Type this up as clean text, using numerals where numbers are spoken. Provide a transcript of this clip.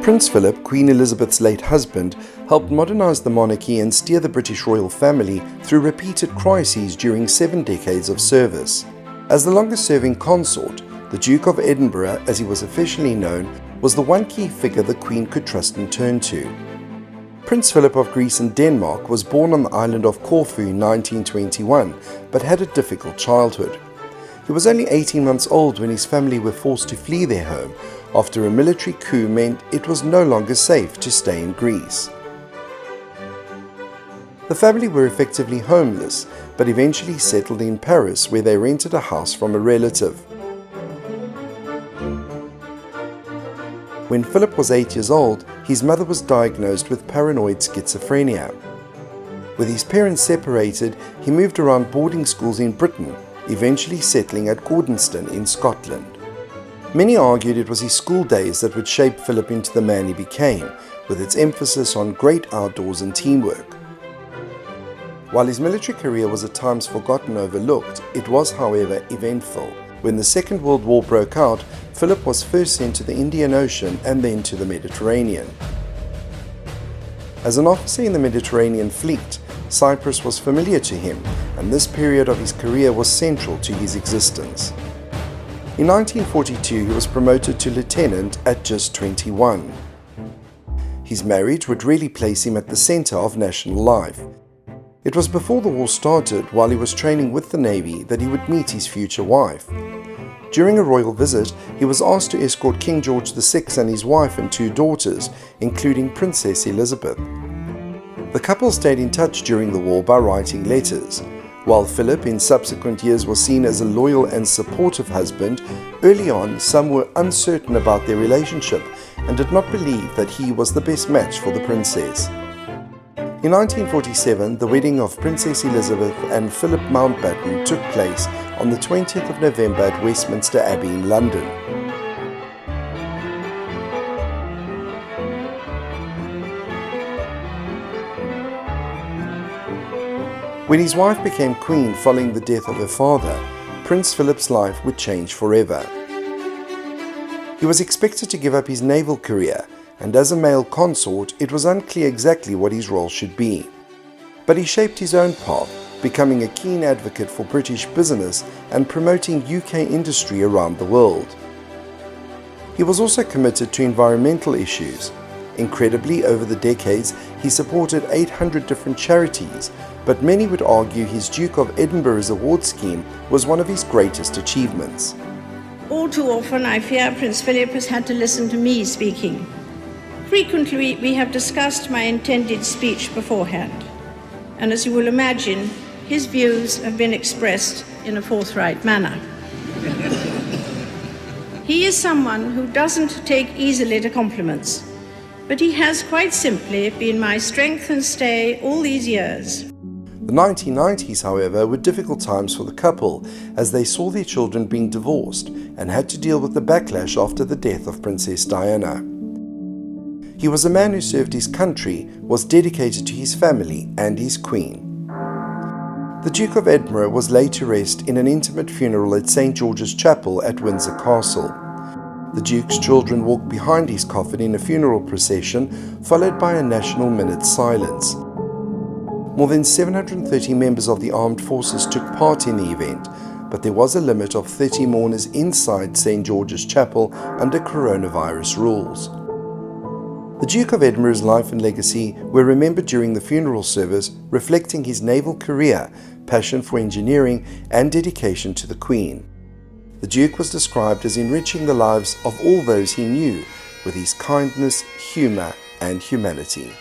Prince Philip, Queen Elizabeth's late husband, helped modernise the monarchy and steer the British royal family through repeated crises during 7 decades of service. As the longest-serving consort, the Duke of Edinburgh, as he was officially known, was the one key figure the Queen could trust and turn to. Prince Philip of Greece and Denmark was born on the island of Corfu in 1921, but had a difficult childhood. He was only 18 months old when his family were forced to flee their home after a military coup meant it was no longer safe to stay in Greece. The family were effectively homeless, but eventually settled in Paris, where they rented a house from a relative. When Philip was 8 years old, his mother was diagnosed with paranoid schizophrenia. With his parents separated, he moved around boarding schools in Britain, eventually settling at Gordonston in Scotland. Many argued it was his school days that would shape Philip into the man he became, with its emphasis on great outdoors and teamwork. While his military career was at times forgotten and overlooked, it was, however, eventful. When the Second World War broke out, Philip was first sent to the Indian Ocean and then to the Mediterranean. As an officer in the Mediterranean fleet, Cyprus was familiar to him, and this period of his career was central to his existence. In 1942, he was promoted to lieutenant at just 21. His marriage would really place him at the center of national life. It was before the war started, while he was training with the Navy, that he would meet his future wife. During a royal visit, he was asked to escort King George VI and his wife and 2 daughters, including Princess Elizabeth. The couple stayed in touch during the war by writing letters. While Philip in subsequent years was seen as a loyal and supportive husband, early on some were uncertain about their relationship and did not believe that he was the best match for the princess. In 1947, the wedding of Princess Elizabeth and Philip Mountbatten took place on the 20th of November at Westminster Abbey in London. When his wife became queen following the death of her father, Prince Philip's life would change forever. He was expected to give up his naval career, and as a male consort, it was unclear exactly what his role should be. But he shaped his own path, becoming a keen advocate for British business and promoting UK industry around the world. He was also committed to environmental issues. Incredibly, over the decades, he supported 800 different charities, but many would argue his Duke of Edinburgh's award scheme was one of his greatest achievements. All too often, I fear Prince Philip has had to listen to me speaking. Frequently, we have discussed my intended speech beforehand, and as you will imagine, his views have been expressed in a forthright manner. He is someone who doesn't take easily to compliments, but he has quite simply been my strength and stay all these years. The 1990s, however, were difficult times for the couple as they saw their children being divorced and had to deal with the backlash after the death of Princess Diana. He was a man who served his country, was dedicated to his family and his queen. The Duke of Edinburgh was laid to rest in an intimate funeral at St. George's Chapel at Windsor Castle. The Duke's children walked behind his coffin in a funeral procession, followed by a national minute's silence. More than 730 members of the armed forces took part in the event, but there was a limit of 30 mourners inside St. George's Chapel under coronavirus rules. The Duke of Edinburgh's life and legacy were remembered during the funeral service, reflecting his naval career, passion for engineering, and dedication to the Queen. The Duke was described as enriching the lives of all those he knew with his kindness, humour, and humanity.